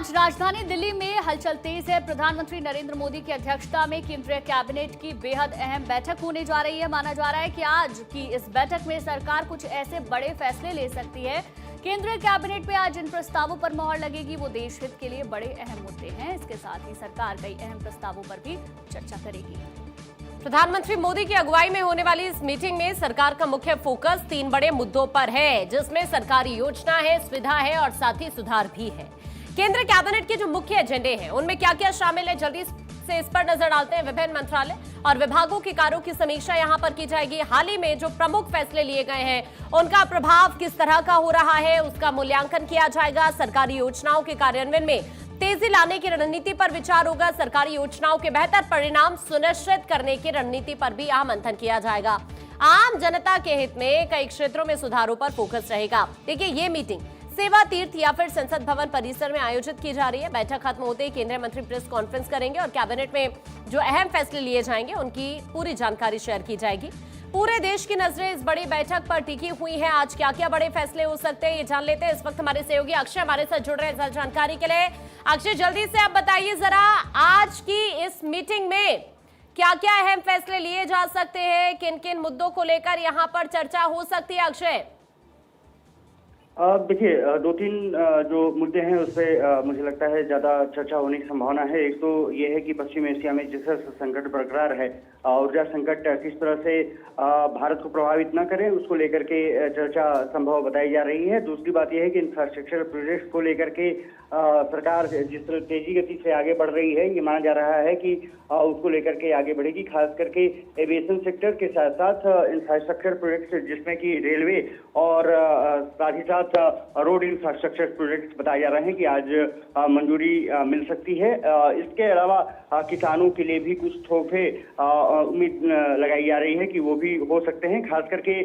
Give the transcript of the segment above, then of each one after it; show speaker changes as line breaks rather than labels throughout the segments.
आज राजधानी दिल्ली में हलचल तेज है। प्रधानमंत्री नरेंद्र मोदी की अध्यक्षता में केंद्रीय कैबिनेट की बेहद अहम बैठक होने जा रही है। माना जा रहा है कि आज की इस बैठक में सरकार कुछ ऐसे बड़े फैसले ले सकती है। केंद्रीय कैबिनेट में आज जिन प्रस्तावों पर मोहर लगेगी वो देश हित के लिए बड़े अहम मुद्दे हैं। इसके साथ ही सरकार कई अहम प्रस्तावों पर भी चर्चा करेगी।
प्रधानमंत्री मोदी की अगुवाई में होने वाली इस मीटिंग में सरकार का मुख्य फोकस 3 बड़े मुद्दों पर है, जिसमें सरकारी योजना है, सुविधा है और साथ ही सुधार भी है। केंद्र कैबिनेट के जो मुख्य एजेंडे हैं उनमें क्या क्या शामिल है, जल्दी से इस पर नजर डालते हैं। विभिन्न मंत्रालय और विभागों के कार्यों की समीक्षा यहां पर की जाएगी। हाल ही में जो प्रमुख फैसले लिए गए हैं उनका प्रभाव किस तरह का हो रहा है, उसका मूल्यांकन किया जाएगा। सरकारी योजनाओं के कार्यान्वयन में तेजी लाने की रणनीति पर विचार होगा। सरकारी योजनाओं के बेहतर परिणाम सुनिश्चित करने की रणनीति पर भी यहाँ मंथन किया जाएगा। आम जनता के हित में कई क्षेत्रों में सुधारों पर फोकस रहेगा। देखिए, ये मीटिंग सेवा तीर्थ या फिर संसद भवन परिसर में आयोजित की जा रही है। बैठक खत्म होते ही केंद्रीय मंत्री प्रेस कॉन्फ्रेंस करेंगे और कैबिनेट में जो अहम फैसले लिए जाएंगे उनकी पूरी जानकारी शेयर की जाएगी। पूरे देश की नजरें इस बड़ी बैठक पर टिकी हुई हैं। आज क्या क्या बड़े फैसले हो सकते हैं ये जान लेते हैं। इस वक्त हमारे सहयोगी अक्षय हमारे साथ जुड़ रहे हैं जानकारी के लिए। अक्षय, जल्दी से आप बताइए जरा, आज की इस मीटिंग में क्या क्या अहम फैसले लिए जा सकते हैं, किन किन मुद्दों को लेकर यहाँ पर चर्चा हो सकती है। अक्षय,
देखिए, 2-3 जो मुद्दे हैं उस पर मुझे लगता है ज्यादा चर्चा होने की संभावना है। एक तो ये है कि पश्चिम एशिया में जिस तरह से संकट बरकरार है, ऊर्जा संकट किस तरह से भारत को प्रभावित न करे, उसको लेकर के चर्चा संभव बताई जा रही है। दूसरी बात यह है कि इंफ्रास्ट्रक्चर प्रोजेक्ट को लेकर के सरकार जिस तरह तेजी गति से आगे बढ़ रही है, ये माना जा रहा है कि उसको लेकर के आगे बढ़ेगी। खास करके एविएशन सेक्टर के साथ साथ इंफ्रास्ट्रक्चर प्रोजेक्ट जिसमें कि रेलवे और साथ ही साथ रोड इंफ्रास्ट्रक्चर प्रोजेक्ट बताए जा रहे हैं कि आज मंजूरी मिल सकती है। इसके अलावा किसानों के लिए भी कुछ तोहफे उम्मीद लगाई जा रही है कि वो भी हो सकते हैं। खास करके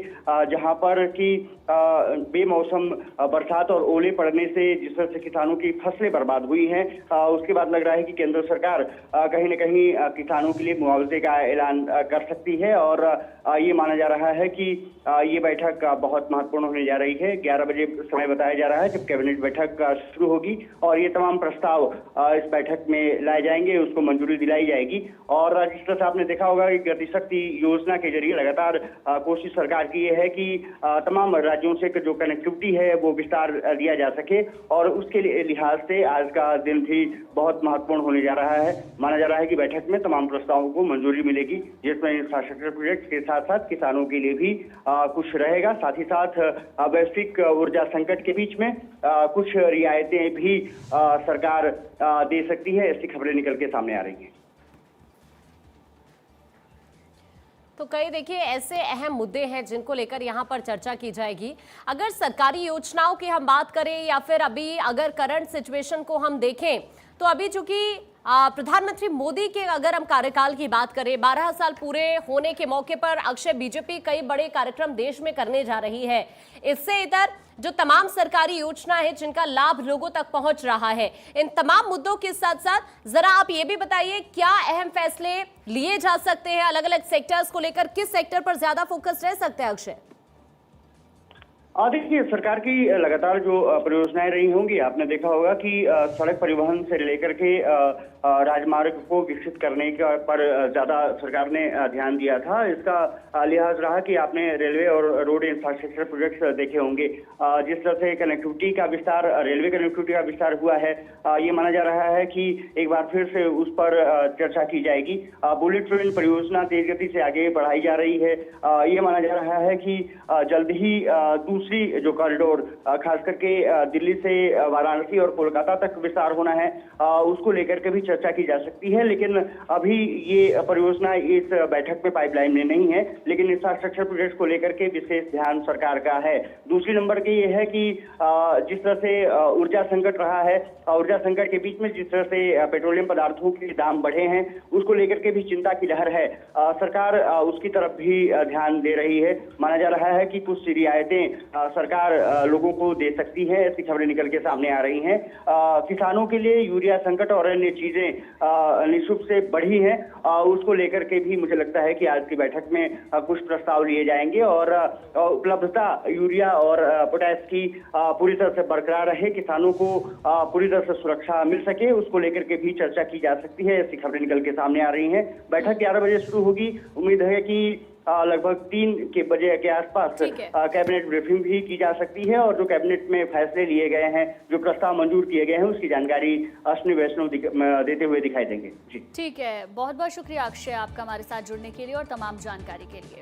जहां पर कि बेमौसम बरसात और ओले पड़ने से जिस तरह से किसानों की फसलें बर्बाद हुई हैं, उसके बाद लग रहा है कि केंद्र सरकार कहीं न कहीं किसानों के लिए मुआवजे का ऐलान कर सकती है। और ये माना जा रहा है कि ये बैठक बहुत महत्वपूर्ण होने जा रही है। 11 बजे समय बताया जा रहा है जब कैबिनेट बैठक शुरू होगी और ये तमाम प्रस्ताव इस बैठक में लाए जाएंगे, उसको मंजूरी दिलाई जाएगी। और जिस तरह से आपने देखा होगा कि गतिशक्ति योजना के जरिए लगातार कोशिश सरकार की ये है कि तमाम राज्यों से जो कनेक्टिविटी है वो विस्तार दिया जा सके, और उसके लिहाज से आज का दिन भी बहुत महत्वपूर्ण होने जा रहा है। माना जा रहा है कि बैठक में तमाम प्रस्तावों को मंजूरी मिलेगी, जिसमें इंफ्रास्ट्रक्चर प्रोजेक्ट के साथ साथ किसानों के लिए भी कुछ रहेगा। साथ ही साथ वैश्विक ऊर्जा संकट के बीच में कुछ रियायतें भी सरकार दे सकती है। ऐसी खबरें निकल के सामने आ रही हैं।
तो कई देखिए ऐसे अहम मुद्दे हैं जिनको लेकर यहाँ पर चर्चा की जाएगी। अगर सरकारी योजनाओं की हम बात करें या फिर अभी अगर करंट सिचुएशन को हम देखें तो अभी चूंकि प्रधानमंत्री मोदी के अगर हम कार्यकाल की बात करें, 12 साल पूरे होने के मौके पर अक्षय बीजेपी कई बड़े कार्यक्रम देश में करने जा रही है। इससे इधर जो तमाम सरकारी योजना है जिनका लाभ लोगों तक पहुंच रहा है, इन तमाम मुद्दों के साथ साथ जरा आप ये भी बताइए क्या अहम फैसले लिए जा सकते हैं अलग अलग सेक्टर्स को लेकर, किस सेक्टर पर ज्यादा फोकस रह सकते हैं अक्षय?
देखिए, सरकार की लगातार जो परियोजनाएं रही होंगी, आपने देखा होगा कि सड़क परिवहन से लेकर के राजमार्ग को विकसित करने का पर ज्यादा सरकार ने ध्यान दिया था। इसका लिहाज रहा कि आपने रेलवे और रोड इंफ्रास्ट्रक्चर प्रोजेक्ट्स देखे होंगे। जिस तरह से कनेक्टिविटी का विस्तार, रेलवे कनेक्टिविटी का विस्तार हुआ है, ये माना जा रहा है कि एक बार फिर से उस पर चर्चा की जाएगी। बुलेट ट्रेन परियोजना तेज गति से आगे बढ़ाई जा रही है। ये माना जा रहा है कि जल्द ही दूसरी जो कॉरिडोर खास करके दिल्ली से वाराणसी और कोलकाता तक विस्तार होना है, उसको लेकर के भी चर्चा की जा सकती है। लेकिन अभी ये परियोजना इस बैठक में पाइपलाइन में नहीं है, लेकिन इंफ्रास्ट्रक्चर प्रोजेक्ट को लेकर के विशेष ध्यान सरकार का है। दूसरी नंबर की ये है कि जिस तरह से ऊर्जा संकट रहा है, ऊर्जा संकट के बीच में जिस तरह से पेट्रोलियम पदार्थों के दाम बढ़े हैं, उसको लेकर के भी चिंता की लहर है। सरकार उसकी तरफ भी ध्यान दे रही है। माना जा रहा है कि कुछ रियायतें सरकार लोगों को दे सकती है, ऐसी खबरें निकल के सामने आ रही हैं। किसानों के लिए यूरिया संकट और अन्य चीजें निःशुल्क से बढ़ी हैं, उसको लेकर के भी मुझे लगता है कि आज की बैठक में कुछ प्रस्ताव लिए जाएंगे और उपलब्धता यूरिया और पोटैश की पूरी तरह से बरकरार रहे, किसानों को पूरी तरह से सुरक्षा मिल सके, उसको लेकर के भी चर्चा की जा सकती है। ऐसी खबरें निकल के सामने आ रही हैं। बैठक 11 बजे शुरू होगी। उम्मीद है कि लगभग 3 बजे के आसपास कैबिनेट ब्रीफिंग भी की जा सकती है और जो कैबिनेट में फैसले लिए गए हैं, जो प्रस्ताव मंजूर किए गए हैं, उसकी जानकारी अश्विनी वैष्णव देते हुए दिखाई देंगे। जी
ठीक है, बहुत बहुत शुक्रिया अक्षय आपका हमारे साथ जुड़ने के लिए और तमाम जानकारी के लिए।